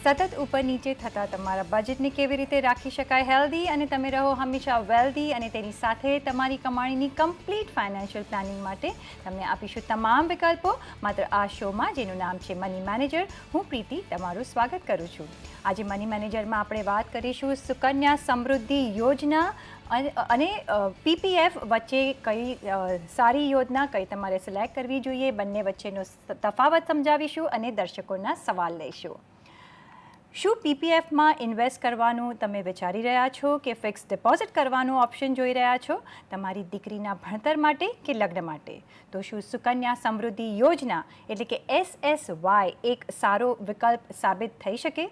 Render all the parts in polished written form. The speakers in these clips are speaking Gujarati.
સતત ઉપર નીચે થતા તમારા બજેટને કેવી રીતે રાખી શકાય હેલ્ધી અને તમે રહો હંમેશા વેલ્ધી અને તેની સાથે તમારી કમાણીની કમ્પ્લીટ ફાઇનાન્શિયલ પ્લાનિંગ માટે તમને આપીશું તમામ વિકલ્પો માત્ર આ શોમાં જેનું નામ છે મની મેનેજર. હું પ્રીતિ તમારું સ્વાગત કરું છું. આજે મની મેનેજરમાં આપણે વાત કરીશું સુકન્યા સમૃદ્ધિ યોજના અને પીપીએફ વચ્ચે કઈ સારી યોજના કઈ તમારે સિલેક્ટ કરવી જોઈએ, બંને વચ્ચેનો તફાવત સમજાવીશું અને દર્શકોના સવાલ લઈશું. શું પીપીએફમાં ઇન્વેસ્ટ કરવાનું તમે વિચારી રહ્યા છો કે ફિક્સ ડિપોઝિટ કરવાનો ઓપ્શન જોઈ રહ્યા છો તમારી દીકરીના ભણતર માટે કે લગ્ન માટે? તો શું સુકન્યા સમૃદ્ધિ યોજના એટલે કે SSY એક સારો વિકલ્પ સાબિત થઈ શકે?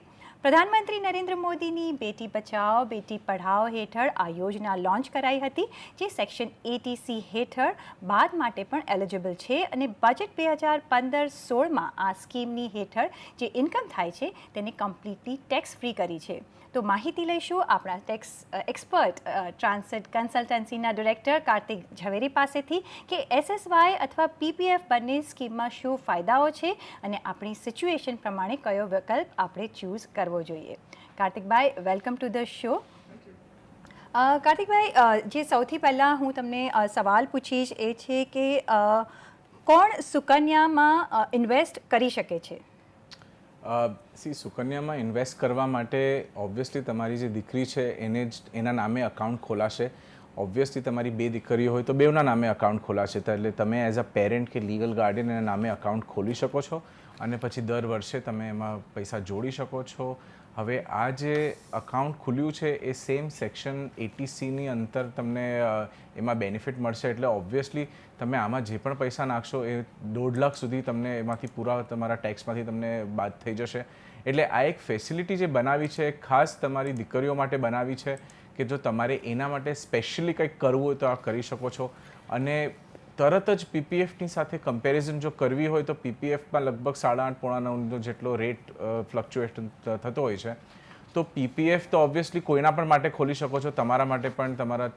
પ્રધાનમંત્રી નરેન્દ્ર મોદીની બેટી બચાવો બેટી પઢાઓ હેઠળ આ યોજના લોન્ચ કરાઈ હતી, જે સેક્શન 80C હેઠળ બાદ માટે પણ એલિજિબલ છે અને બજેટ 2015-16માં આ સ્કીમની હેઠળ જે ઇન્કમ થાય છે તેને કમ્પ્લીટલી ટેક્સ ફ્રી કરી છે. તો માહિતી લઈશું આપણા ટેક્સ એક્સપર્ટ ટ્રાન્સેટ કન્સલ્ટન્સીના ડિરેક્ટર કાર્તિક ઝવેરી પાસેથી કે SSY અથવા પીપીએફ બંને સ્કીમમાં શું ફાયદાઓ છે અને આપણી સિચ્યુએશન પ્રમાણે કયો વિકલ્પ આપણે ચૂઝ કરવો જોઈએ. Kartikbhai, welcome to the show. Kartikbhai, જે સૌથી પહેલાં હું તમને સવાલ પૂછીશ એ છે કે કોણ સુકન્યામાં ઇન્વેસ્ટ કરી શકે છે? સુકન્યામાં ઇન્વેસ્ટ કરવા માટે ઓબ્વિયસલી તમારી જે દીકરી છે એના નામે અકાઉન્ટ ખોલાશે. ઓબ્વિયસલી તમારી બે દીકરીઓ હોય તો બેઉના નામે અકાઉન્ટ ખોલાશે, એટલે તમે એઝ અ પેરેન્ટ કે લીગલ ગાર્ડિયન એના નામે અકાઉન્ટ ખોલી શકો છો અને પછી દર વર્ષે તમે એમાં પૈસા જોડી શકો છો. હવે આ જે અકાઉન્ટ ખુલ્યું છે એ સેમ સેક્શન 80Cની અંતર તમને એમાં બેનિફિટ મળશે, એટલે ઓબ્વિયસલી તમે આમાં જે પણ પૈસા નાખશો એ 1.5 લાખ સુધી તમને એમાંથી પૂરા તમારા ટેક્સમાંથી તમને બાદ થઈ જશે. એટલે આ એક ફેસિલિટી જે બનાવી છે ખાસ તમારી દીકરીઓ માટે બનાવી છે કે જો તમારે એના માટે સ્પેશિયલી કંઈક કરવું હોય તો આ કરી શકો છો. અને તરત જ પીપીએફની સાથે કમ્પેરિઝન જો કરવી હોય તો પીપીએફમાં લગભગ 8.5-9 જેટલો રેટ ફ્લક્ચ્યુએટ થતો હોય છે. તો પીપીએફ તો ઓબ્વિયસલી કોઈના પણ માટે ખોલી શકો છો, તમારા માટે પણ, તમારા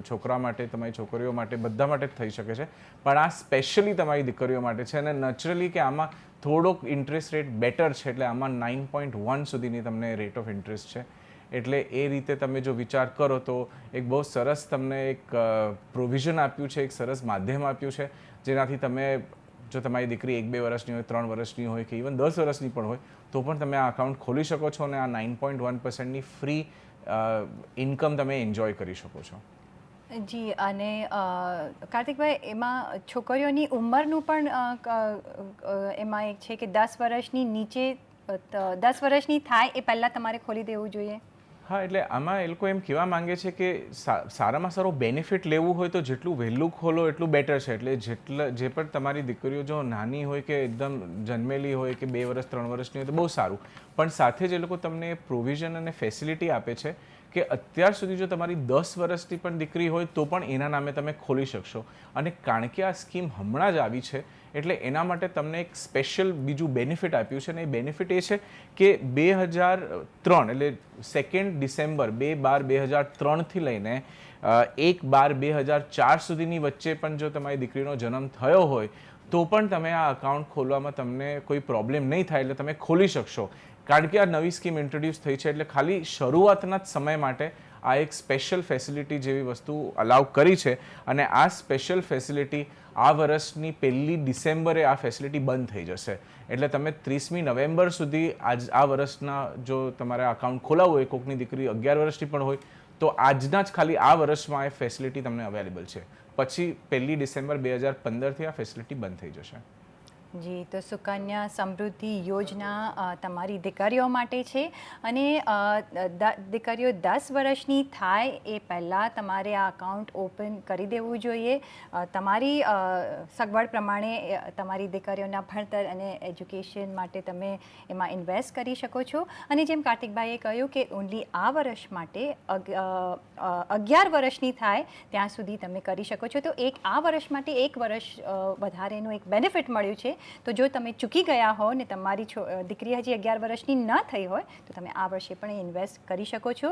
છોકરા માટે, તમારી છોકરીઓ માટે, બધા માટે થઈ શકે છે. પણ આ સ્પેશિયલી તમારી દીકરીઓ માટે છે અને નેચરલી કે આમાં થોડોક ઇન્ટરેસ્ટ રેટ બેટર છે, એટલે આમાં 9.1 સુધીની તમને રેટ ઓફ ઇન્ટરેસ્ટ છે. એટલે એ રીતે તમે જો વિચાર કરો તો એક બહુ સરસ તમને એક પ્રોવિઝન આપ્યું છે, એક સરસ માધ્યમ આપ્યું છે, જેનાથી તમે જો તમારી દીકરી 1-2 વર્ષની હોય, 3 વર્ષની હોય કે ઇવન 10 વર્ષની પણ હોય તો પણ તમે આ અકાઉન્ટ ખોલી શકો છો અને આ 9.1%ની ફ્રી ઇન્કમ તમે એન્જોય કરી શકો છો. જી, અને કાર્તિકભાઈ, એમાં છોકરીઓની ઉંમરનું પણ એમાં એક છે કે 10 વર્ષની નીચે 10 વર્ષની થાય એ પહેલાં તમારે ખોલી દેવું જોઈએ? હા, એટલે આમાં એ લોકો એમ કહેવા માંગે છે કે સારામાં સારો બેનિફિટ લેવું હોય તો જેટલું વહેલું ખોલો એટલું બેટર છે. એટલે જે પણ તમારી દીકરીઓ જો નાની હોય કે એકદમ જન્મેલી હોય કે 2 વર્ષ 3 વર્ષની હોય તો બહુ સારું, પણ સાથે જ એ લોકો તમને પ્રોવિઝન અને ફેસિલિટી આપે છે કે અત્યાર સુધી જો તમારી 10 વર્ષની પણ દીકરી હોય તો પણ એના નામે તમે ખોલી શકશો. અને કારણ કે આ સ્કીમ હમણાં જ આવી છે એટલે એના માટે તમને એક સ્પેશિયલ બીજું બેનિફિટ આપ્યું છે. અને એ બેનિફિટ એ છે કે 2003 એટલે 2 ડિસેમ્બર 2/12/2003થી લઈને 1/12/2004 સુધીની વચ્ચે પણ જો તમારી દીકરીનો જન્મ થયો હોય તો પણ તમે આ અકાઉન્ટ ખોલવામાં તમને કોઈ પ્રોબ્લેમ નહીં થાય, એટલે તમે ખોલી શકશો. કારણ કે આ નવી સ્કીમ ઇન્ટ્રોડ્યુસ થઈ છે એટલે ખાલી શરૂઆતના જ સમય માટે આ એક સ્પેશિયલ ફેસિલિટી જેવી વસ્તુ અલાઉ કરી છે. અને આ સ્પેશિયલ ફેસિલિટી આ વર્ષની 1 ડિસેમ્બરે આ ફેસિલિટી બંધ થઈ જશે. એટલે તમે 30મી નવેમ્બર સુધી આ વર્ષના જો તમારે અકાઉન્ટ ખોલાવવું હોય, કોઈકની દીકરી 11 વર્ષની પણ હોય તો આજના જ ખાલી આ વર્ષમાં એ ફેસિલિટી તમને અવેલેબલ છે. પછી 1 ડિસેમ્બર 2015થી આ ફેસિલિટી બંધ થઈ જશે. જી, તો સુકન્યા સમૃદ્ધિ યોજના તમારી દીકરીઓ માટે છે અને દીકરીઓ 10 વર્ષની થાય એ પહેલાં તમારે આ અકાઉન્ટ ઓપન કરી દેવું જોઈએ. તમારી સગવડ પ્રમાણે તમારી દીકરીઓના ભણતર અને એજ્યુકેશન માટે તમે એમાં ઇન્વેસ્ટ કરી શકો છો. અને જેમ કાર્તિકભાઈએ કહ્યું કે ઓનલી આ વર્ષ માટે 11 વર્ષની થાય ત્યાં સુધી તમે કરી શકો છો. તો આ વર્ષ માટે 1 વર્ષ વધારેનું એક બેનિફિટ મળ્યું છે. તો જો તમે ચૂકી ગયા હો ને તમારી દીકરી હજી 11 વર્ષની ન થઈ હોય તો તમે આ વર્ષે પણ ઇન્વેસ્ટ કરી શકો છો.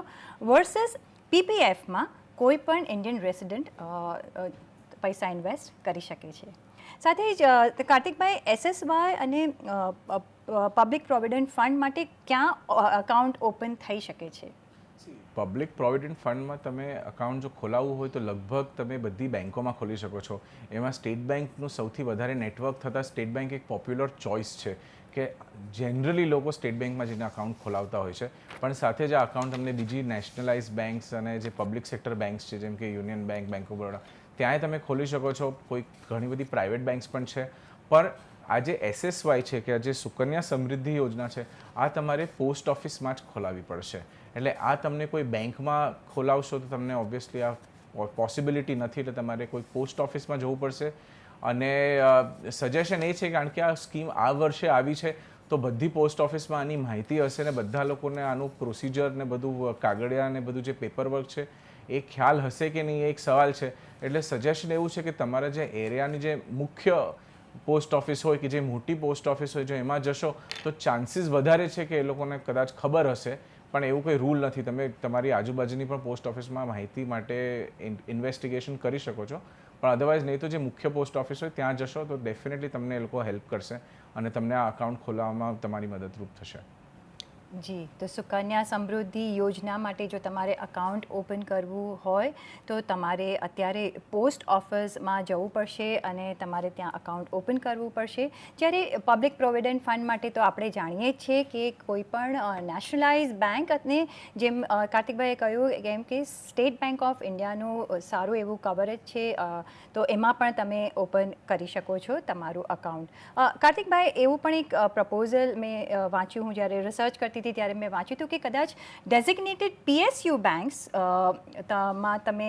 વર્સસ પીપીએફમાં કોઈ પણ ઇન્ડિયન રેસિડન્ટ પૈસા ઇન્વેસ્ટ કરી શકે છે. સાથે જ કાર્તિકભાઈ, SSY અને પબ્લિક પ્રોવિડન્ટ ફંડ માટે ક્યાં અકાઉન્ટ ઓપન થઈ શકે છે? પબ્લિક પ્રોવિડન્ટ ફંડમાં તમે અકાઉન્ટ જો ખોલાવવું હોય તો લગભગ તમે બધી બેન્કોમાં ખોલી શકો છો. એમાં સ્ટેટ બેંકનું સૌથી વધારે નેટવર્ક થતાં સ્ટેટ બેંક એક પોપ્યુલર ચોઇસ છે કે જનરલી લોકો સ્ટેટ બેંકમાં જઈને અકાઉન્ટ ખોલાવતા હોય છે. પણ સાથે જ આ અકાઉન્ટ તમને બીજી નેશનલાઇઝ બેંક્સ અને જે પબ્લિક સેક્ટર બેંક્સ છે જેમ કે Union Bank, Bank of Baroda, ત્યાંય તમે ખોલી શકો છો. કોઈ ઘણી બધી પ્રાઇવેટ બેંક્સ પણ છે. પણ આ જે SSY છે કે આ જે સુકન્યા સમૃદ્ધિ યોજના છે આ તમારે પોસ્ટ ઓફિસમાં જ ખોલાવવી પડશે. એટલે આ તમને કોઈ બેંકમાં ખોલાવશો તો તમને ઓબ્વિયસલી આ પોસિબિલિટી નથી, એટલે તમારે કોઈ પોસ્ટ ઓફિસમાં જવું પડશે. અને સજેશન એ છે કારણ કે આ સ્કીમ આ વર્ષે આવી છે તો બધી પોસ્ટ ઓફિસમાં આની માહિતી હશે ને બધા લોકોને આનું પ્રોસિજર ને બધું કાગળિયા ને બધું જે પેપરવર્ક છે એ ખ્યાલ હશે કે નહીં એ એક સવાલ છે. એટલે સજેશન એવું છે કે તમારા જે એરિયાની જે મુખ્ય પોસ્ટ ઓફિસ હોય કે જે મોટી પોસ્ટ ઓફિસ હોય જો એમાં જશો તો ચાન્સીસ વધારે છે કે એ લોકોને કદાચ ખબર હશે, પણ એવું કોઈ રૂલ નથી. તમે તમારી આજુબાજુની પણ પોસ્ટ ઓફિસમાં માહિતી માટે ઇન્વેસ્ટિગેશન કરી શકો છો, પણ અદરવાઇઝ નહીં તો જે મુખ્ય પોસ્ટ ઓફિસ હોય ત્યાં જશો તો ડેફિનેટલી તમને એ લોકો હેલ્પ કરશે અને તમને આ અકાઉન્ટ ખોલાવવામાં તમારી મદદરૂપ થશે. જી, તો સુકન્યા સમૃદ્ધિ યોજના માટે જો તમારે અકાઉન્ટ ઓપન કરવું હોય તો તમારે અત્યારે પોસ્ટ ઓફિસમાં જવું પડશે અને તમારે ત્યાં અકાઉન્ટ ઓપન કરવું પડશે. જ્યારે પબ્લિક પ્રોવિડન્ટ ફંડ માટે તો આપણે જાણીએ જ છીએ કે કોઈ પણ નેશનલાઇઝ બેંક અને જેમ કાર્તિકભાઈએ કહ્યું કેમ કે સ્ટેટ બેંક ઓફ ઇન્ડિયાનું સારું એવું કવરેજ છે, તો એમાં પણ તમે ઓપન કરી શકો છો તમારું અકાઉન્ટ. કાર્તિકભાઈ, એવું પણ એક પ્રપોઝલ મેં વાંચ્યું, હું જ્યારે રિસર્ચ કરતી ત્યારે મેં વાંચ્યું હતું કે કદાચ ડેઝિગ્નેટેડ PSU બેંક્સ માં તમે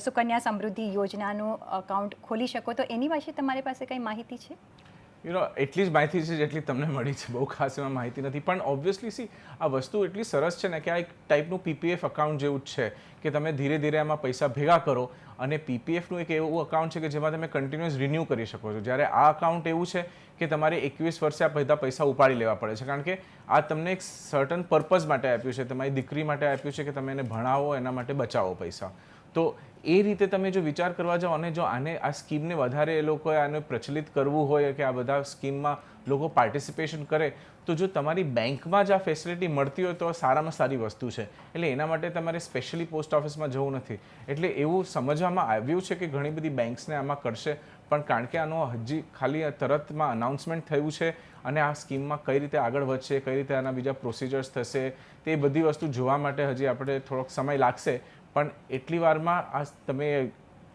સુકન્યા સમૃદ્ધિ યોજનાનું અકાઉન્ટ ખોલી શકો, તો એની વિશે તમારી પાસે કંઈ માહિતી છે? એટલી જ માહિતી છે જેટલી તમને મળી છે, બહુ ખાસ એમાં માહિતી નથી. પણ ઓબ્વિયસલી આ વસ્તુ એટલી સરસ છે ને કે આ એક ટાઈપનું PPF અકાઉન્ટ જેવું જ છે કે તમે ધીરે ધીરે આમાં પૈસા ભેગા કરો અને PPFનું એક એવું અકાઉન્ટ છે કે જેમાં તમે કન્ટિન્યુઅસ રિન્યૂ કરી શકો છો. જ્યારે આ અકાઉન્ટ એવું છે કે તમારે 21 વર્ષે આ બધા પૈસા ઉપાડી લેવા પડે છે, કારણ કે આ તમને એક સર્ટન પર્પઝ માટે આપ્યું છે, તમારી દીકરી માટે આપ્યું છે કે તમે એને ભણાવો, એના માટે બચાવો પૈસા. તો એ રીતે તમે જો વિચાર કરવા જાઓ અને જો આને આ સ્કીમને વધારે એ લોકોએ આને પ્રચલિત કરવું હોય કે આ બધા સ્કીમમાં લોકો પાર્ટિસિપેશન કરે તો જો તમારી બેંકમાં જ આ ફેસિલિટી મળતી હોય તો સારામાં સારી વસ્તુ છે. એટલે એના માટે તમારે સ્પેશિયલી પોસ્ટ ઓફિસમાં જવું નથી. એટલે એવું સમજવામાં આવ્યું છે કે ઘણી બધી બેંક્સને આમાં કરશે, પણ કારણ કે આનો હજી ખાલી તરતમાં અનાઉન્સમેન્ટ થયું છે અને આ સ્કીમમાં કઈ રીતે આગળ વધશે, કઈ રીતે આના બીજા પ્રોસિજર્સ થશે, તે બધી વસ્તુ જોવા માટે હજી આપણે થોડોક સમય લાગશે. પણ એટલી વારમાં આ તમે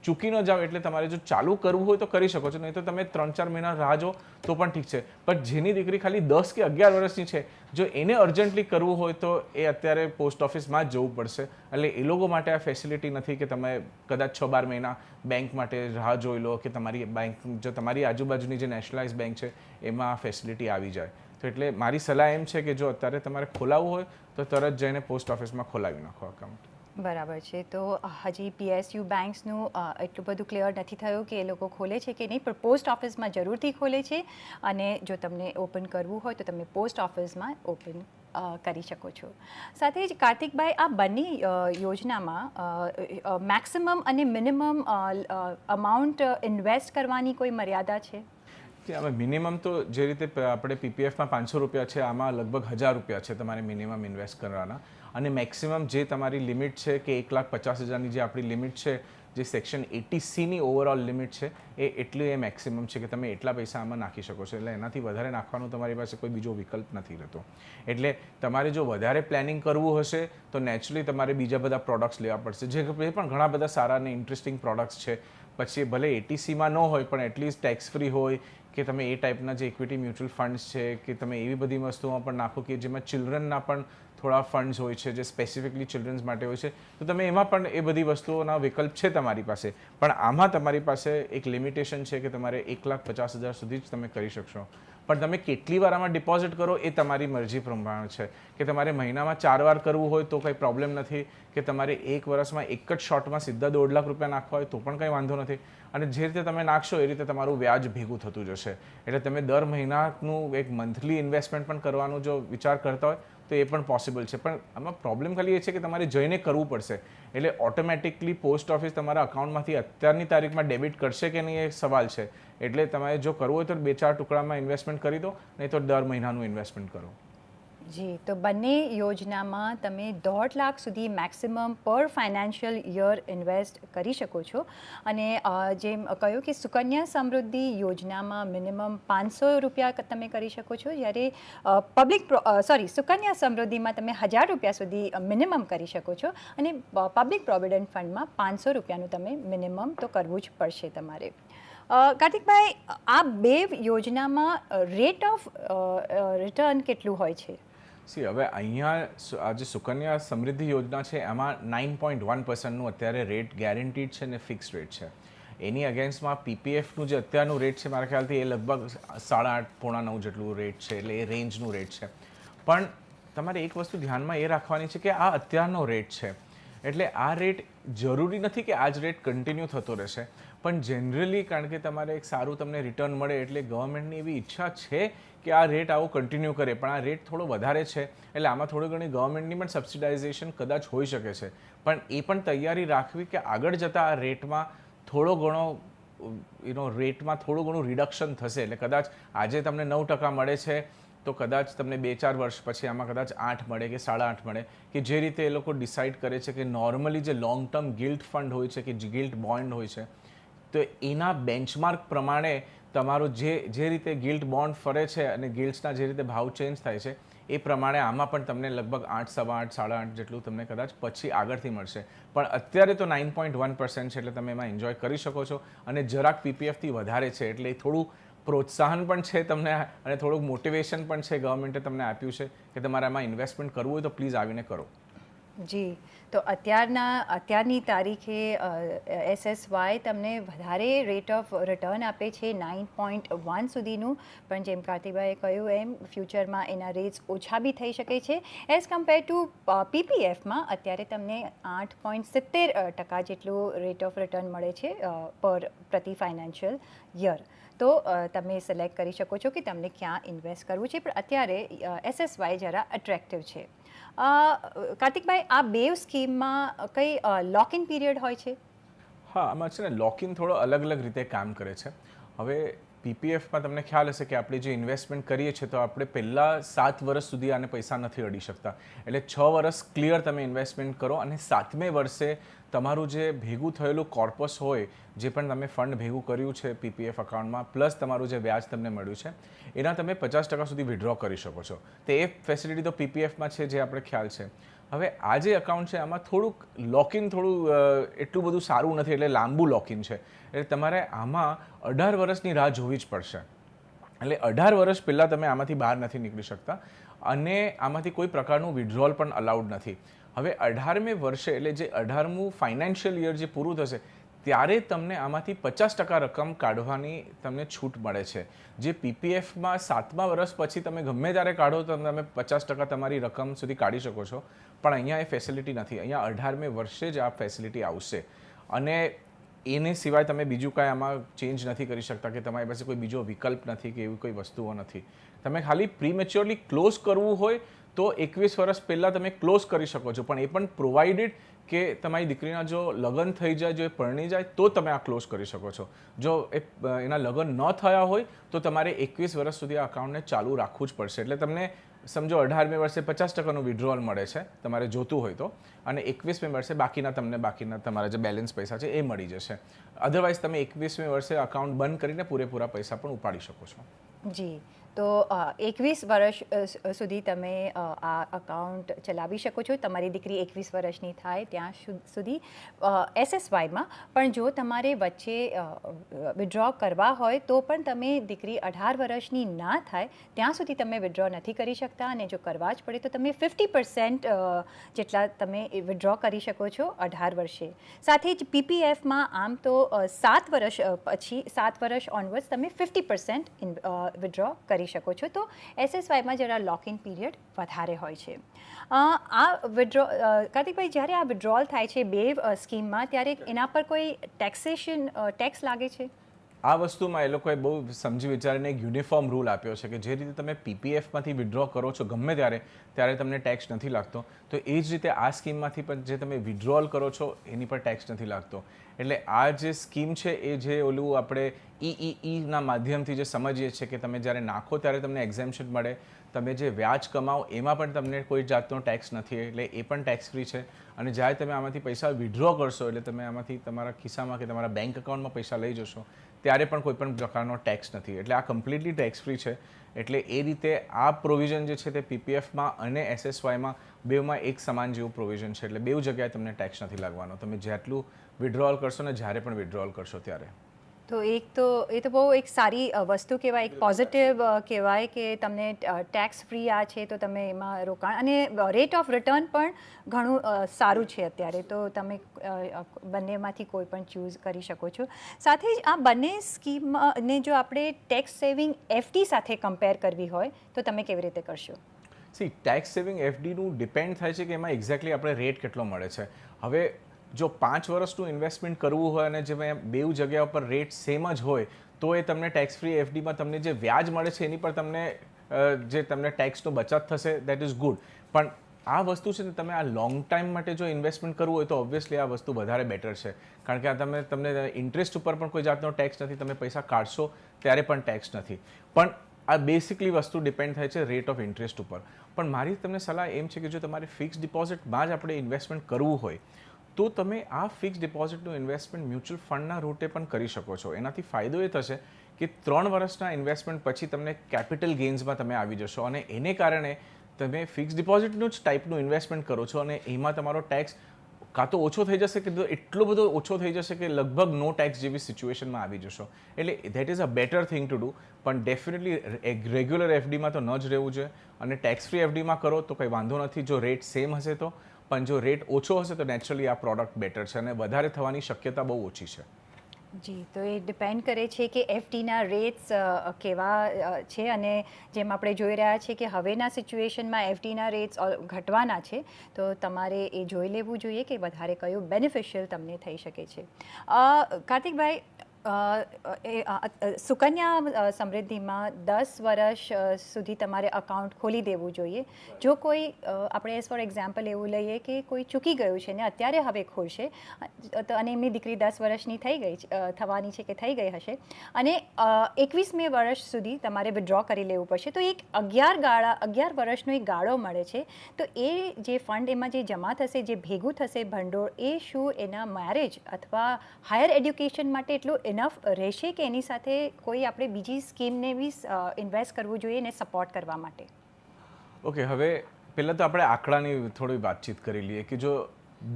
ચૂકી ન જાઓ, એટલે તમારે જો ચાલુ કરવું હોય તો કરી શકો છો, નહીં તો તમે 3-4 મહિના રાહ જો તો પણ ઠીક છે. પણ જેની દીકરી ખાલી 10 કે 11 વર્ષની છે, જો એને અર્જન્ટલી કરવું હોય તો એ અત્યારે પોસ્ટ ઓફિસમાં જ જવું પડશે. એટલે એ લોકો માટે આ ફેસિલિટી નથી કે તમે કદાચ 6-12 મહિના બેંક માટે રાહ જોઈ લો કે તમારી બેંક જો તમારી આજુબાજુની જે નેશનલાઇઝ બેંક છે એમાં આ ફેસિલિટી આવી જાય. તો એટલે મારી સલાહ એમ છે કે જો અત્યારે તમારે ખોલાવવું હોય તો તરત જઈને પોસ્ટ ઓફિસમાં ખોલાવી નાખો અકાઉન્ટ. બરાબર છે. તો હજી PSU બેંક્સનું એટલું બધું ક્લિયર નથી થયું કે એ લોકો ખોલે છે કે નહીં, પણ પોસ્ટ ઓફિસમાં જરૂરથી ખોલે છે અને જો તમને ઓપન કરવું હોય તો તમે પોસ્ટ ઓફિસમાં ઓપન કરી શકો છો. સાથે જ કાર્તિકભાઈ, આ બંને યોજનામાં મેક્સિમમ અને મિનિમમ અમાઉન્ટ ઇન્વેસ્ટ કરવાની કોઈ મર્યાદા છે? આમાં મિનિમમ તો જે રીતે આપણે PPFમાં 500 રૂપિયા છે, આમાં લગભગ 1000 રૂપિયા છે તમારે મિનિમમ ઇન્વેસ્ટ કરવાના. અને મેક્સિમમ જે તમારી લિમિટ છે કે 1,50,000ની જે આપણી લિમિટ છે, જે સેક્શન 80C ઓવરઓલ લિમિટ છે એટલી એ મેક્સિમમ છે કે તમે એટલા પૈસા આમાં નાખી શકો છો. એટલે એનાથી વધારે નાખવાનો તમારી પાસે કોઈ બીજો વિકલ્પ નથી રહેતો. એટલે તમારે જો વધારે પ્લાનિંગ કરવું હશે તો નેચરલી તમારે બીજા બધા પ્રોડક્ટ્સ લેવા પડશે, જે પણ ઘણા બધા સારા અને ઇન્ટરેસ્ટિંગ પ્રોડક્ટ્સ છે. પછી ભલે 80Cમાં ન હોય પણ એટલીસ્ટ ટેક્સ ફ્રી હોય કે તમે એ ટાઈપના જે ઇક્વિટી મ્યુચ્યુઅલ ફંડ્સ છે કે તમે એવી બધી વસ્તુમાં પણ નાખો કે જેમાં ચિલ્ડ્રનના પણ થોડા ફંડ્સ હોય છે જે સ્પેસિફિકલી ચિલ્ડ્રન્સ માટે હોય છે, તો તમે એમાં પણ એ બધી વસ્તુઓના વિકલ્પ છે તમારી પાસે. પણ આમાં તમારી પાસે એક લિમિટેશન છે કે તમારે 1,50,000 સુધી જ તમે કરી શકશો. પણ તમે કેટલી વાર આમાં ડિપોઝિટ કરો એ તમારી મરજી પ્રમાણે છે કે તમારે મહિનામાં 4 વાર કરવું હોય તો કંઈ પ્રોબ્લેમ નથી, કે તમારે 1 વર્ષમાં એક જ શોર્ટમાં સીધા 2.5 લાખ રૂપિયા નાખવા હોય તો પણ કંઈ વાંધો નથી. અને જે રીતે તમે નાખશો એ રીતે તમારું વ્યાજ ભેગું થતું જશે. એટલે તમે દર મહિનાનું એક મંથલી ઇન્વેસ્ટમેન્ટ પણ કરવાનું જો વિચાર કરતા હોય તો એ પણ પોસિબલ છે. પણ આમાં પ્રોબ્લેમ ખાલી એ છે કે તમારે જઈને કરવું પડશે, એટલે ઓટોમેટિકલી પોસ્ટ ઓફિસ તમારા અકાઉન્ટમાંથી અત્યારની તારીખમાં ડેબિટ કરશે કે નહીં એ સવાલ છે. એટલે તમારે જો કરવું હોય તો 2-4 ટુકડામાં ઇન્વેસ્ટમેન્ટ કરી દો, નહીં તો દર મહિનાનું ઇન્વેસ્ટમેન્ટ કરો. જી, તો બંને યોજનામાં તમે 1.5 લાખ સુધી મેક્સિમમ પર ફાઇનાન્શિયલ યર ઇન્વેસ્ટ કરી શકો છો. અને જેમ કહ્યું કે સુકન્યા સમૃદ્ધિ યોજનામાં મિનિમમ 500 રૂપિયા તમે કરી શકો છો, જ્યારે સુકન્યા સમૃદ્ધિમાં તમે 1000 રૂપિયા સુધી મિનિમમ કરી શકો છો, અને પબ્લિક પ્રોવિડન્ટ ફંડમાં 500 રૂપિયાનું તમે મિનિમમ તો કરવું જ પડશે તમારે. કાર્તિકભાઈ, આ બે યોજનામાં રેટ ઓફ રિટર્ન કેટલું હોય છે? હવે અહીંયા આ જે સુકન્યા સમૃદ્ધિ યોજના છે એમાં 9.1%નું અત્યારે રેટ ગેરંટીડ છે ને ફિક્સ રેટ છે. એની અગેન્સ્ટમાં પીપીએફનું જે અત્યારનું રેટ છે મારા ખ્યાલથી એ લગભગ 8.5-9 જેટલું રેટ છે, એટલે એ રેન્જનું રેટ છે. પણ તમારે એક વસ્તુ ધ્યાનમાં એ રાખવાની છે કે આ અત્યારનો રેટ છે, એટલે આ રેટ જરૂરી નથી કે આ જ રેટ કન્ટિન્યુ થતો રહેશે. પણ જનરલી કારણ કે તમારે એક સારું તમને રિટર્ન મળે એટલે ગવર્મેન્ટની એવી ઈચ્છા છે કે આ રેટ આવો કન્ટિન્યુ કરે, પણ આ રેટ થોડો વધારે છે એટલે આમાં થોડી ઘણી ગવર્મેન્ટની પણ સબસિડાઇઝેશન કદાચ હોઈ શકે છે. પણ એ પણ તૈયારી રાખવી કે આગળ જતાં આ રેટમાં થોડો ઘણો રેટમાં થોડું ઘણું રિડક્શન થશે. એટલે કદાચ આજે તમને 9% મળે છે તો કદાચ તમને 2-4 વર્ષ પછી આમાં કદાચ 8 મળે કે 8.5 મળે, કે જે રીતે એ લોકો ડિસાઇડ કરે છે કે નોર્મલી જે લોંગ ટર્મ ગિલ્ટ ફંડ હોય છે કે ગિલ્ટ બોન્ડ હોય છે, તો એના બેન્ચમાર્ક પ્રમાણે તમારો જે રીતે ગિલ્ટ બોન્ડ ફરે છે અને ગિલ્ટ્સના જે રીતે ભાવ ચેન્જ થાય છે એ પ્રમાણે આમાં પણ તમને લગભગ 8, 8.5, 8.5 જેટલું તમને કદાચ પછી આગળથી મળશે. પણ અત્યારે તો 9.1% છે, એટલે તમે એમાં એન્જોય કરી શકો છો. અને જરાક પીપીએફથી વધારે છે એટલે થોડું પ્રોત્સાહન પણ છે તમને, અને થોડુંક મોટિવેશન પણ છે ગવર્મેન્ટે તમને આપ્યું છે કે તમારે આમાં ઇન્વેસ્ટમેન્ટ કરવું હોય તો પ્લીઝ આવીને કરો. જી, તો અત્યારની તારીખે SSY તમને વધારે રેટ ઓફ રિટર્ન આપે છે 9.1 સુધીનું, પણ જેમ કાર્તિકભાઈએ કહ્યું એમ ફ્યુચરમાં એના રેટ્સ ઓછા બી થઈ શકે છે. એઝ કમ્પેર ટુ પીપીએફમાં અત્યારે તમને 8.70% જેટલું રેટ ઓફ રિટર્ન મળે છે પ્રતિ ફાઇનાન્શિયલ યર. તો તમે સિલેક્ટ કરી શકો છો કે તમને ક્યાં ઇન્વેસ્ટ કરવું છે, પણ અત્યારે SSY જરા અટ્રેક્ટિવ છે. કાર્તિકભાઈ, આ બે સ્કીમમાં કઈ લોક ઇન પીરિયડ હોય છે? હા, આમાં છે ને લોક ઇન થોડો અલગ રીતે કામ કરે છે. હવે પીપીએફમાં તમને ખ્યાલ હશે કે આપણે જે ઇન્વેસ્ટમેન્ટ કરીએ છીએ તો આપણે પહેલાં 7 વર્ષ સુધી આને પૈસા નથી અડી શકતા. એટલે 6 વર્ષ ક્લિયર તમે ઇન્વેસ્ટમેન્ટ કરો અને 7મે વર્ષે તમારું જે ભેગું થયેલું કોર્પસ હોય, જે પણ તમે ફંડ ભેગું કર્યું છે પીપીએફ અકાઉન્ટમાં, પ્લસ તમારું જે વ્યાજ તમને મળ્યું છે એના તમે 50% સુધી વિડ્રો કરી શકો છો. તો એ ફેસિલિટી તો પીપીએફમાં છે, જે આપણે ખ્યાલ છે. હવે આ જે અકાઉન્ટ છે આમાં થોડુંક લોકિન એટલું બધું સારું નથી, એટલે લાંબુ લોકિન છે. એટલે તમારે આમાં 18 વર્ષની રાહ જોવી જ પડશે. એટલે 18 વર્ષ પહેલાં તમે આમાંથી બહાર નથી નીકળી શકતા, અને આમાંથી કોઈ પ્રકારનું વિડ્રોલ પણ અલાઉડ નથી. હવે 18મે વર્ષે, એટલે જે 18મું ફાઇનાન્શિયલ યર જે પૂરું થશે ત્યારે તમને આમાંથી 50% રકમ કાઢવાની તમને છૂટ મળે છે. જે પીપીએફમાં 7મા વર્ષ પછી તમે ગમે ત્યારે કાઢો તો તમે 50% તમારી રકમ સુધી કાઢી શકો છો, પણ અહીંયા એ ફેસિલિટી નથી. અહીંયા 18મે વર્ષે જ આ ફેસિલિટી આવશે, અને એને સિવાય તમે બીજું કાંઈ આમાં ચેન્જ નથી કરી શકતા, કે તમારી પાસે કોઈ બીજો વિકલ્પ નથી કે એવી કોઈ વસ્તુઓ નથી. તમે ખાલી પ્રીમેચ્યોરલી ક્લોઝ કરવું હોય તો 21 વર્ષ પહેલાં તમે ક્લોઝ કરી શકો છો, પણ એ પણ પ્રોવાઇડેડ કે તમારી દીકરીના જો લગ્ન થઈ જાય, જો એ પરણી જાય તો તમે આ ક્લોઝ કરી શકો છો. જો એના લગ્ન ન થયા હોય તો તમારે 21 વર્ષ સુધી આ અકાઉન્ટને ચાલુ રાખવું જ પડશે. એટલે તમને સમજો 18મે વર્ષે 50%નું વિડ્રોવલ મળે છે તમારે જોતું હોય તો, અને 21મે વર્ષે બાકીના તમારા જે બેલેન્સ પૈસા છે એ મળી જશે. અધરવાઇઝ તમે 21મે વર્ષે અકાઉન્ટ બંધ કરીને પૂરેપૂરા પૈસા પણ ઉપાડી શકો છો. જી, તો 21 વર્ષ સુધી તમે આ અકાઉન્ટ ચલાવી શકો છો, તમારી દીકરી 21 વર્ષની થાય ત્યાં સુધી SSYમાં. પણ જો તમારે વચ્ચે વિડ્રો કરવા હોય તો પણ તમે દીકરી 18 વર્ષની ના થાય ત્યાં સુધી તમે વિડ્રો નથી કરી શકતા, અને જો કરવા જ પડે તો તમે 50% જેટલા તમે વિડ્રો કરી શકો છો 18 વર્ષે. સાથે જ પીપીએફમાં આમ તો 7 વર્ષ પછી 7 વર્ષ ઓનવર્ડ્સ તમે 50% વિડ્રો કરી શકો છો. તો SSYમાં જરા લોક ઇન પીરિયડ વધારે હોય છે. આ વિડ્રો કાર્તિકભાઈ, જ્યારે આ વિડ્રોલ થાય છે બે સ્કીમમાં, ત્યારે એના પર કોઈ ટેક્સ લાગે છે? આ વસ્તુમાં એ લોકોએ બહુ સમજી વિચારીને એક યુનિફોર્મ રૂલ આપ્યો છે કે જે રીતે તમે પીપીએફમાંથી વિડ્રો કરો છો ગમે ત્યારે તમને ટેક્સ નથી લાગતો, તો એ જ રીતે આ સ્કીમમાંથી પણ જે તમે વિડ્રોઅલ કરો છો એની પર ટેક્સ નથી લાગતો. એટલે આ જે સ્કીમ છે એ જે ઓલું આપણે ઈઈઈના માધ્યમથી જે સમજીએ છીએ કે તમે જ્યારે નાખો ત્યારે તમને એક્ઝેમ્પશન મળે, તમે જે વ્યાજ કમાઓ એમાં પણ તમને કોઈ જાતનો ટેક્સ નથી, એટલે એ પણ ટેક્સ ફ્રી છે. અને જ્યારે તમે આમાંથી પૈસા વિડ્રો કરશો એટલે તમે આમાંથી તમારા ખિસ્સામાં કે તમારા બેંક એકાઉન્ટમાં પૈસા લઈ જશો ત્યારે પણ કોઈ પણ પ્રકારનો ટેક્સ નથી. એટલે આ કમ્પ્લીટલી ટેક્સ ફ્રી છે. એટલે એ રીતે આ પ્રોવિઝન જે છે તે પીપીએફમાં અને એસએસવાયમાં બેવમાં એક સમાન જેવું પ્રોવિઝન છે. એટલે બેવ જગ્યાએ તમને ટેક્સ નથી લાગવાનો, તમે જેટલું વિડ્રોઅલ કરશો ને જ્યારે પણ વિડ્રોઅલ કરશો ત્યારે. તો એ તો બહુ એક સારી વસ્તુ કહેવાય, એક પોઝિટિવ કહેવાય કે તમને ટેક્સ ફ્રી આ છે તો તમે એમાં રોકાણ, અને રેટ ઓફ રિટર્ન પણ ઘણું સારું છે અત્યારે, તો તમે બંનેમાંથી કોઈ પણ ચૂઝ કરી શકો છો. સાથે જ આ બંને સ્કીમને જો આપણે ટેક્સ સેવિંગ એફડી સાથે કમ્પેર કરવી હોય તો તમે કેવી રીતે કરશો? ટેક્સ સેવિંગ એફડીનું ડિપેન્ડ થાય છે કે એમાં એક્ઝેક્ટલી આપણે રેટ કેટલો મળે છે. હવે જો 5 વર્ષનું ઇન્વેસ્ટમેન્ટ કરવું હોય અને જે બેઉ જગ્યા ઉપર રેટ સેમ જ હોય તો એ તમને ટેક્સ ફ્રી એફડીમાં તમને જે વ્યાજ મળે છે એની પર તમને ટેક્સનો બચત થશે, દેટ ઇઝ ગુડ. પણ આ વસ્તુ છે ને તમે આ લોંગ ટાઈમ માટે જો ઇન્વેસ્ટમેન્ટ કરવું હોય તો ઓબ્વિયસલી આ વસ્તુ વધારે બેટર છે, કારણ કે આ તમને ઇન્ટરેસ્ટ ઉપર પણ કોઈ જાતનો ટેક્સ નથી, તમે પૈસા કાઢશો ત્યારે પણ ટેક્સ નથી. પણ આ બેસિકલી વસ્તુ ડિપેન્ડ થાય છે રેટ ઓફ ઇન્ટરેસ્ટ ઉપર. પણ મારી તમને સલાહ એમ છે કે જો તમારે ફિક્સ ડિપોઝિટમાં જ આપણે ઇન્વેસ્ટમેન્ટ કરવું હોય તો તમે આ ફિક્સ ડિપોઝિટનું ઇન્વેસ્ટમેન્ટ મ્યુચ્યુઅલ ફંડના રૂટે પણ કરી શકો છો. એનાથી ફાયદો એ થશે કે 3 વર્ષના ઇન્વેસ્ટમેન્ટ પછી તમને કેપિટલ ગેઇન્સમાં તમે આવી જશો અને એને કારણે તમે ફિક્સ ડિપોઝિટનું જ ટાઈપનું ઇન્વેસ્ટમેન્ટ કરો છો અને એમાં તમારો ટેક્સ કાં તો ઓછો થઈ જશે કે એટલો બધો ઓછો થઈ જશે કે લગભગ નો ટેક્સ જેવી સિચ્યુએશનમાં આવી જશો. એટલે that is a better thing to do. પણ ડેફિનેટલી રેગ્યુલર એફડીમાં તો ન જ રહેવું જોઈએ અને ટેક્સ ફ્રી એફડીમાં કરો તો કંઈ વાંધો નથી જો રેટ સેમ હશે તો. પણ જો રેટ ઓછો હશે તો નેચરલી આ પ્રોડક્ટ બેટર છે અને વધારે થવાની શક્યતા બહુ ઓછી છે. જી, તો એ ડિપેન્ડ કરે છે કે એફડીના રેટ્સ કેવા છે, અને જેમ આપણે જોઈ રહ્યા છીએ કે હવેના સિચ્યુએશનમાં એફડીના રેટ્સ ઘટવાના છે, તો તમારે એ જોઈ લેવું જોઈએ કે વધારે કયું બેનિફિશિયલ તમને થઈ શકે છે. કાર્તિકભાઈ, સુકન્યા સમૃદ્ધિમાં 10 વર્ષ સુધી તમારે અકાઉન્ટ ખોલી દેવું જોઈએ. જો કોઈ આપણે ફોર એક્ઝામ્પલ એવું લઈએ કે કોઈ ચૂકી ગયું છે ને અત્યારે હવે ખોલશે અને એમની દીકરી 10 વર્ષની થવાની છે કે થઈ ગઈ હશે અને 21મી વર્ષ સુધી તમારે વિડ્રો કરી લેવું પડશે, તો એક 11 વર્ષનો એક ગાળો મળે છે. તો એ જે ફંડ એમાં જે જમા થશે, જે ભેગું થશે ભંડોળ, એ શું એના મેરેજ અથવા હાયર એડ્યુકેશન માટે એટલું ઇનફ રહેશે કે એની સાથે કોઈ આપણે બીજી સ્કીમને બી ઇન્વેસ્ટ કરવું જોઈએ એને સપોર્ટ કરવા માટે? ઓકે, હવે પહેલાં તો આપણે આંકડાની થોડી વાતચીત કરી લઈએ કે જો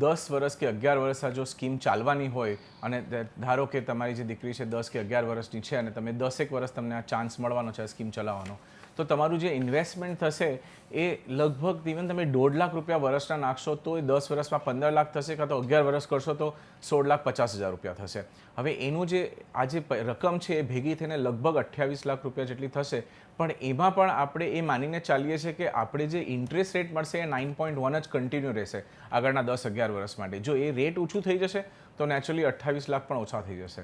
10 વર્ષ કે 11 વર્ષ આ જો સ્કીમ ચાલવાની હોય અને ધારો કે તમારી જે દીકરી છે 10 કે 11 વર્ષની છે અને તમે 10 વર્ષ તમને આ ચાન્સ મળવાનો છે આ સ્કીમ ચલાવવાનો, તો તમારું જે ઇન્વેસ્ટમેન્ટ થશે એ લગભગ ઇવન તમે 1.5 લાખ રૂપિયા વર્ષના નાખશો તો એ 10 વર્ષમાં 15 લાખ થશે, કાં તો 11 વર્ષ કરશો તો 16,50,000 રૂપિયા થશે. હવે એનું જે આ જે રકમ છે એ ભેગી થઈને લગભગ 28 લાખ રૂપિયા જેટલી થશે. પણ એમાં પણ આપણે એ માનીને ચાલીએ છીએ કે આપણે જે ઇન્ટરેસ્ટ રેટ મળશે એ 9.1 જ કન્ટિન્યુ રહેશે આગળના 10-11 વર્ષ માટે. જો એ રેટ ઓછું થઈ જશે તો નેચરલી 28 લાખ પણ ઓછા થઈ જશે.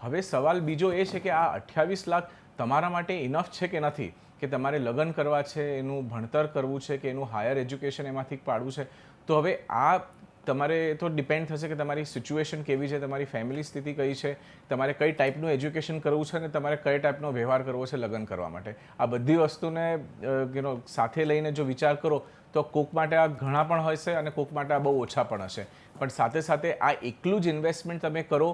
હવે સવાલ બીજો એ છે કે આ 28 લાખ તમારા માટે ઇનફ છે કે નથી, કે તમારે લગ્ન કરવા છે, એનું ભણતર કરવું છે કે એનું હાયર એજ્યુકેશન એમાંથી પાડવું છે. તો હવે આ તમારે તો ડિપેન્ડ થશે કે તમારી સિચ્યુએશન કેવી છે, તમારી ફેમિલી સ્થિતિ કઈ છે, તમારે કઈ ટાઈપનું એજ્યુકેશન કરવું છે અને તમારે કઈ ટાઈપનો વ્યવહાર કરવો છે લગ્ન કરવા માટે. આ બધી વસ્તુને સાથે લઈને જો વિચાર કરો તો કોક માટે આ ઘણા પણ હશે અને કોક માટે આ બહુ ઓછા પણ હશે. પણ સાથે સાથે આ એકલું જ ઇન્વેસ્ટમેન્ટ તમે કરો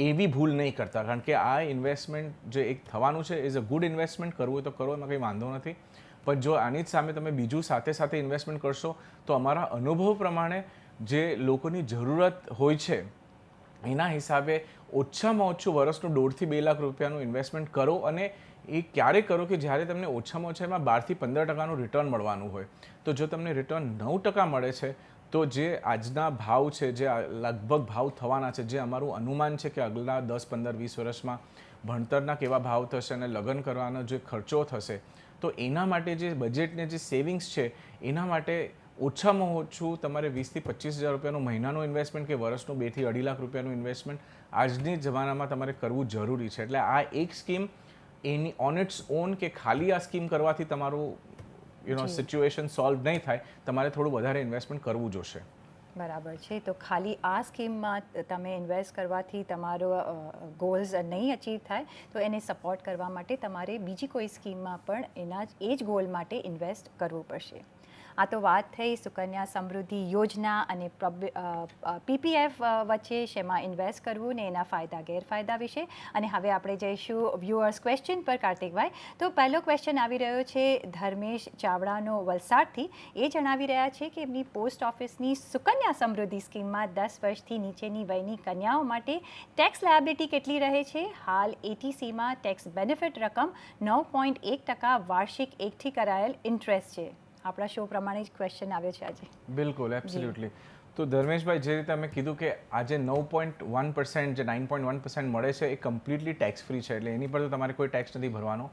એવી ભૂલ નહીં કરતા, કારણ કે આ ઇન્વેસ્ટમેન્ટ જે એક થવાનું છે ઇઝ અ ગુડ ઇન્વેસ્ટમેન્ટ. કરવું હોય તો કરો, એમાં કંઈ વાંધો નથી. પણ જો આની જ સામે તમે બીજું સાથે ઇન્વેસ્ટમેન્ટ કરશો તો અમારા અનુભવ પ્રમાણે જે લોકોની જરૂરત હોય છે એના હિસાબે ઓછામાં ઓછું વર્ષનું 1.5 થી 2 લાખ રૂપિયાનું ઇન્વેસ્ટમેન્ટ કરો. અને એ ક્યારે કરો કે જ્યારે તમને ઓછામાં ઓછા એમાં 12 થી 15% રિટર્ન મળવાનું હોય. તો જો તમને રિટર્ન 9% મળે છે તો જે આજના ભાવ છે, જે લગભગ ભાવ થવાના છે, જે અમારું અનુમાન છે કે આગલા 10, 15, 20 વર્ષમાં ભણતરના કેવા ભાવ થશે અને લગ્ન કરવાનો જે ખર્ચો થશે, તો એના માટે જે બજેટને જે સેવિંગ્સ છે એના માટે ઓછામાં ઓછું તમારે 20,000 થી 25,000 રૂપિયાનું મહિનાનું ઇન્વેસ્ટમેન્ટ કે વર્ષનું 2 થી 2.5 લાખ રૂપિયાનું ઇન્વેસ્ટમેન્ટ આજની જમાનામાં તમારે કરવું જરૂરી છે. એટલે આ એક scheme any on it's on કે ખાલી આ સ્કીમ કરવાથી તમારું સિચ્યુએશન સોલ્વ નહીં થાય, તમારે થોડું વધારે ઇન્વેસ્ટમેન્ટ કરવું જોશે. બરાબર છે. તો ખાલી આ સ્કીમમાં તમે ઇન્વેસ્ટ કરવાથી તમારો ગોલ્સ નહીં અચીવ થાય, તો એને સપોર્ટ કરવા માટે તમારે બીજી કોઈ સ્કીમમાં પણ એ જ ગોલ માટે ઇન્વેસ્ટ કરવું પડશે. આ તો વાત થઈ સુકન્યા સમૃદ્ધિ યોજના અને પીપીએફ વચ્ચે શેમાં ઇન્વેસ્ટ કરવું ને એના ફાયદા ગેરફાયદા વિશે. અને હવે આપણે જઈશું વ્યુઅર્સ ક્વેશ્ચન પર. કાર્તિકભાઈ, તો પહેલો ક્વેશ્ચન આવી રહ્યો છે ધર્મેશ ચાવડાનો વલસાડથી. એ જણાવી રહ્યા છે કે એમની પોસ્ટ ઓફિસની સુકન્યા સમૃદ્ધિ સ્કીમમાં 10 વર્ષથી નીચેની વયની કન્યાઓ માટે ટેક્સ લાયબિલિટી કેટલી રહે છે? હાલ એટીસીમાં ટેક્સ બેનિફિટ રકમ 9.1% વાર્ષિક એકઠી કરાયેલ ઇન્ટરેસ્ટ છે. આપણા શો પ્રમાણે જ ક્વેશ્ચન આવ્યો છે આજે. બિલકુલ, એબ્સોલ્યુટલી. તો ધર્મેશભાઈ, જે રીતે અમે કીધું કે આજે 9.1% જે 9.1% મળે છે એ કમ્પ્લીટલી ટેક્સ ફ્રી છે. એટલે એની પર તો તમારે કોઈ ટેક્સ નથી ભરવાનો.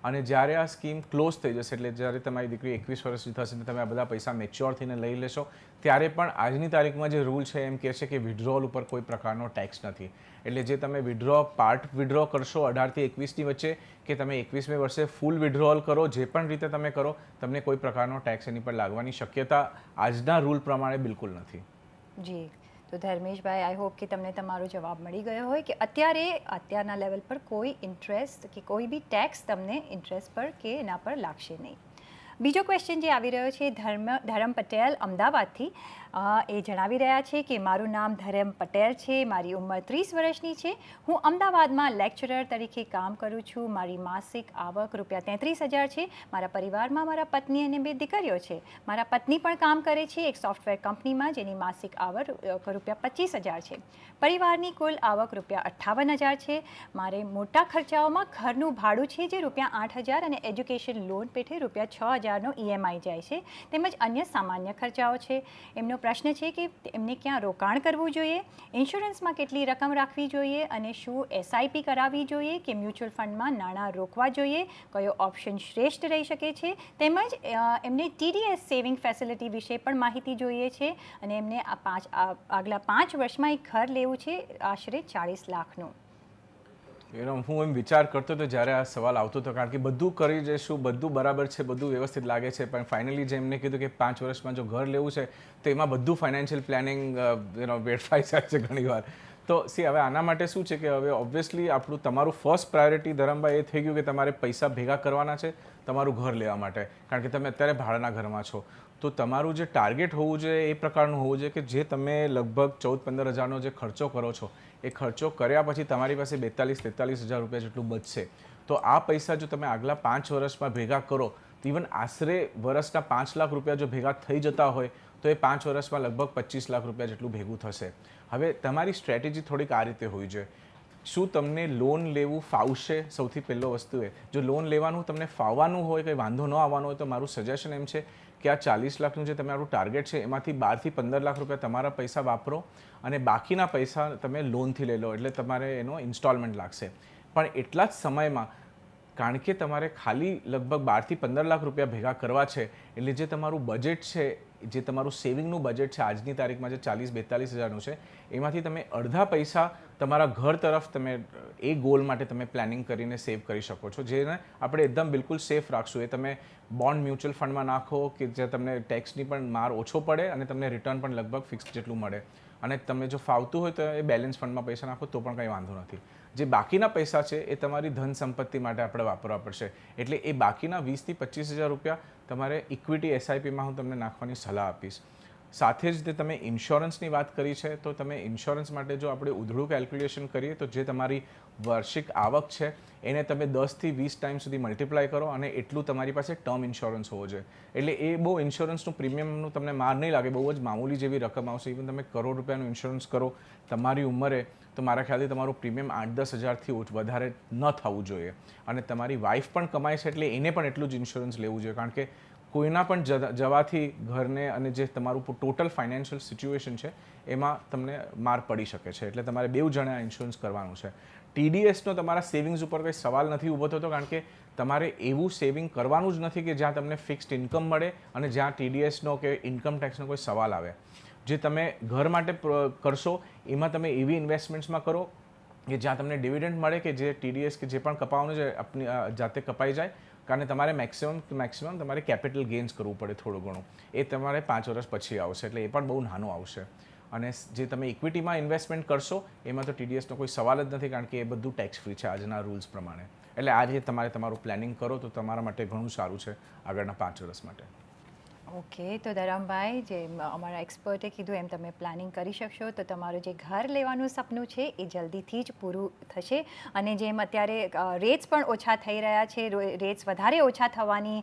અને જ્યારે આ સ્કીમ ક્લોઝ થઈ જશે, એટલે જ્યારે તમારી દીકરી 21 વર્ષની થશે ને તમે આ બધા પૈસા મેચ્યોર થઈને લઈ લેશો, ત્યારે પણ આજની તારીખમાં જે રૂલ છે એમ કહે છે કે વિડ્રોવલ ઉપર કોઈ પ્રકારનો ટેક્સ નથી. એટલે જે તમે પાર્ટ વિડ્રો કરશો 18 થી 21ની વચ્ચે, કે તમે 21મી વર્ષે ફૂલ વિડ્રોવલ કરો, જે પણ રીતે તમે કરો, તમને કોઈ પ્રકારનો ટેક્સ એની પર લાગવાની શક્યતા આજના રૂલ પ્રમાણે બિલકુલ નથી. જી. તો ધર્મેશભાઈ, આઈ હોપ કે તમને તમારો જવાબ મળી ગયો હોય કે અત્યારના લેવલ પર કોઈ ઇન્ટરેસ્ટ કે કોઈ બી ટેક્સ તમને ઇન્ટરેસ્ટ પર કે એના પર લાગશે નહીં. બીજો ક્વેશ્ચન જે આવી રહ્યો છે ધરમ પટેલ અમદાવાદથી. એ જણાવી રહ્યા છે કે મારું નામ ધરમ પટેલ છે, મારી ઉંમર 30 વર્ષની છે, હું અમદાવાદમાં લેક્ચરર તરીકે કામ કરું છું, મારી માસિક આવક ₹33,000 છે, મારા પરિવારમાં મારા પત્ની અને 2 દીકરીઓ છે. મારા પત્ની પણ કામ કરે છે એક સોફ્ટવેર કંપનીમાં જેની માસિક આવક ₹25,000 છે. પરિવારની કુલ આવક ₹58,000 છે. મારે મોટા ખર્ચાઓમાં ઘરનું ભાડું છે જે ₹8,000 અને એજ્યુકેશન લોન પેટે ₹6,000નો EMI જાય છે, તેમજ અન્ય સામાન્ય ખર્ચાઓ છે. એમનો પ્રશ્ન છે કે એમને ક્યાં રોકાણ કરવું જોઈએ, ઇન્સ્યોરન્સમાં કેટલી રકમ રાખવી જોઈએ અને શું SIP કરાવવી જોઈએ કે મ્યુચ્યુઅલ ફંડમાં નાણાં રોકવા જોઈએ, કયો ઓપ્શન શ્રેષ્ઠ રહી શકે છે, તેમજ એમને TDS સેવિંગ ફેસિલિટી વિશે પણ માહિતી જોઈએ છે. અને એમને આગલા 5 વર્ષમાં એક ઘર લેવું છે આશરે 40 લાખનું. હું એમ વિચાર કરતો હતો જ્યારે આ સવાલ આવતો હતો, કારણ કે બધું કરી જઈશું, બધું બરાબર છે, બધું વ્યવસ્થિત લાગે છે, પણ ફાઇનલી જે એમને કીધું કે 5 વર્ષમાં જો ઘર લેવું છે તો એમાં બધું ફાઇનાન્શિયલ પ્લાનિંગ વેડફાઈ જાય છે ઘણીવાર. તો હવે આના માટે શું છે કે હવે ઓબ્વિયસલી તમારું ફર્સ્ટ પ્રાયોરિટી ધરમભાઈ એ થઈ ગયું કે તમારે પૈસા ભેગા કરવાના છે તમારું ઘર લેવા માટે, કારણ કે તમે અત્યારે ભાડાના ઘરમાં છો. તો તમારું જે ટાર્ગેટ હોવું જોઈએ એ પ્રકારનું હોવું જોઈએ કે જે તમે લગભગ 14-15 હજારનો જે ખર્ચો કરો છો એ ખર્ચો કર્યા પછી તમારી પાસે 42-43 હજાર રૂપિયા જેટલું બચશે. તો આ પૈસા જો તમે આગલા 5 વર્ષમાં ભેગા કરો, ઇવન આશરે વર્ષના 5 લાખ રૂપિયા જો ભેગા થઈ જતા હોય તો એ 5 વર્ષમાં લગભગ 25 લાખ રૂપિયા જેટલું ભેગું થશે. હવે તમારી સ્ટ્રેટેજી થોડીક આ રીતે હોવી જોઈએ. શું તમને લોન લેવું ફાવશે? સૌથી પહેલો વસ્તુ એ, જો લોન લેવાનું તમને ફાવવાનું હોય, કંઈ વાંધો ન આવવાનો હોય, તો મારું સજેશન એમ છે કે આ 40 લાખનું જે તમારું ટાર્ગેટ છે એમાંથી 12 થી 15 લાખ રૂપિયા તમારા પૈસા વાપરો અને બાકીના પૈસા તમે લોનથી લઈ લો, એટલે તમારે એનો ઇન્સ્ટોલમેન્ટ લાગશે. પણ એટલા જ સમયમાં, કારણ કે તમારે ખાલી લગભગ 12 થી 15 લાખ રૂપિયા ભેગા કરવા છે, એટલે જે તમારું બજેટ છે, જે તમારું સેવિંગનું બજેટ છે આજની તારીખમાં જે 40-42 હજારનું છે, એમાંથી તમે અડધા પૈસા તમારા ઘર તરફ તમે એ ગોલ માટે તમે પ્લાનિંગ કરીને સેવ કરી શકો છો, જેને આપણે એકદમ બિલકુલ સેફ રાખશું. એ તમે બોન્ડ મ્યુચ્યુઅલ ફંડમાં નાખો કે જે તમને ટેક્સની પણ માર ઓછો પડે અને તમને રિટર્ન પણ લગભગ ફિક્સ જેટલું મળે. અને તમને જો ફાવતું હોય તો એ બેલેન્સ ફંડમાં પૈસા નાખો તો પણ કંઈ વાંધો નથી. જે બાકીના પૈસા છે એ તમારી ધન સંપત્તિ માટે આપણે વાપરવા પડશે. એટલે એ બાકીના 20 થી 25 હજાર રૂપિયા તમારે ઇક્વિટી SIPમાં હું તમને નાખવાની સલાહ આપીશ. સાથે જ તમે ઇન્સ્યોરન્સની વાત કરી છે, તો તમે ઇન્સ્યોરન્સ માટે જો આપણે ઉધડું કેલ્ક્યુલેશન કરીએ તો જે તમારી વાર્ષિક આવક છે એને તમે 10 થી 20 ટાઈમ સુધી મલ્ટીપ્લાય કરો અને એટલું તમારી પાસે ટર્મ ઇન્સ્યોરન્સ હોવો જોઈએ. એટલે એ બહુ ઇન્સ્યોરન્સનું પ્રીમિયમનું તમને માર નહીં લાગે, બહુ જ મામૂલી જેવી રકમ આવશે. ઇવન તમે ₹1 કરોડ રૂપિયાનું ઇન્સ્યોરન્સ કરો તમારી ઉંમરે, તો મારા ખ્યાલથી તમારું પ્રીમિયમ 8-10 હજારથી વધારે ન થવું જોઈએ. અને તમારી વાઈફ પણ કમાય છે એટલે એને પણ એટલું જ ઇન્સ્યોરન્સ લેવું જોઈએ, કારણ કે કોઈના પણ જવાથી ઘરને અને જે તમારું ટોટલ ફાઇનાન્શિયલ સિચ્યુએશન છે એમાં તમને માર પડી શકે છે. એટલે તમારે બેઉ જણે આ ઇન્સ્યોરન્સ કરવાનું છે. TDSનો તમારા સેવિંગ્સ ઉપર કંઈ સવાલ નથી ઊભો થતો, કારણ કે તમારે એવું સેવિંગ કરવાનું જ નથી કે જ્યાં તમને ફિક્સ્ડ ઇન્કમ મળે અને જ્યાં TDSનો કે ઇન્કમ ટેક્સનો કોઈ સવાલ આવે. જે તમે ઘર માટે કરશો એમાં તમે એવી ઇન્વેસ્ટમેન્ટ્સમાં કરો કે જ્યાં તમને ડિવિડન્ડ મળે, કે જે TDS કે જે પણ કપાવવાનું છે આપની જાતે કપાઈ જાય, કારણ તમારે મેક્સિમમ તમારે કેપિટલ ગેઇન્સ કરવું પડે થોડું ઘણું. એ તમારે 5 વર્ષ પછી આવશે, એટલે એ પણ બહુ નાનું આવશે. અને જે તમે ઇક્વિટીમાં ઇન્વેસ્ટમેન્ટ કરશો એમાં તો TDSનો કોઈ સવાલ જ નથી, કારણ કે એ બધું ટેક્સ ફ્રી છે આજના રૂલ્સ પ્રમાણે. એટલે આ રીતે તમારે તમારું પ્લાનિંગ કરો તો તમારા માટે ઘણું સારું છે આગળના 5 વર્ષ માટે. ઓકે, તો ધરમભાઈ, જે અમારા એક્સપર્ટે કીધું એમ તમે પ્લાનિંગ કરી શકશો તો તમારું જે ઘર લેવાનું સપનું છે એ જલ્દીથી જ પૂરું થશે. અને જેમ અત્યારે રેટ્સ પણ ઓછા થઈ રહ્યા છે, રેટ્સ વધારે ઓછા થવાની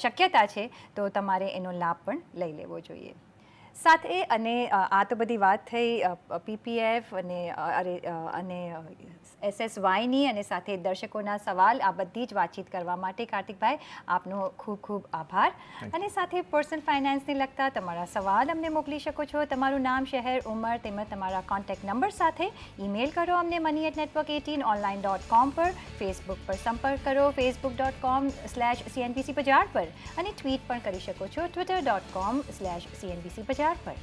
શક્યતા છે, તો તમારે એનો લાભ પણ લઈ લેવો જોઈએ. સાથે અને આ તો બધી વાત થઈ PPF અને SSYની, અને સાથે દર્શકોના સવાલ, આ બધી જ વાતચીત કરવા માટે કાર્તિકભાઈ આપનો ખૂબ ખૂબ આભાર. અને સાથે પર્સનલ ફાઇનાન્સને લગતા તમારા સવાલ અમને મોકલી શકો છો. તમારું નામ, શહેર, ઉંમર તેમજ તમારા કોન્ટેક્ટ નંબર સાથે ઈમેલ કરો અમને money@network18online.com પર. ફેસબુક પર સંપર્ક કરો facebook.com/CNBC બજાર પર, અને ટ્વીટ પણ કરી શકો છો twitter.com/CNBC બજાર પર.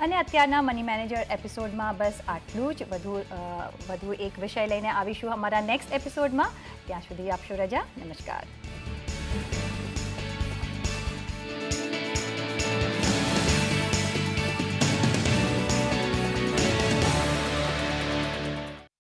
અને અત્યારના મની મેનેજર એપિસોડમાં બસ આટલું જ. વધુ એક વિષય લઈને આવીશું અમારા નેક્સ્ટ એપિસોડમાં. ત્યાં સુધી આપશો રજા. નમસ્કાર.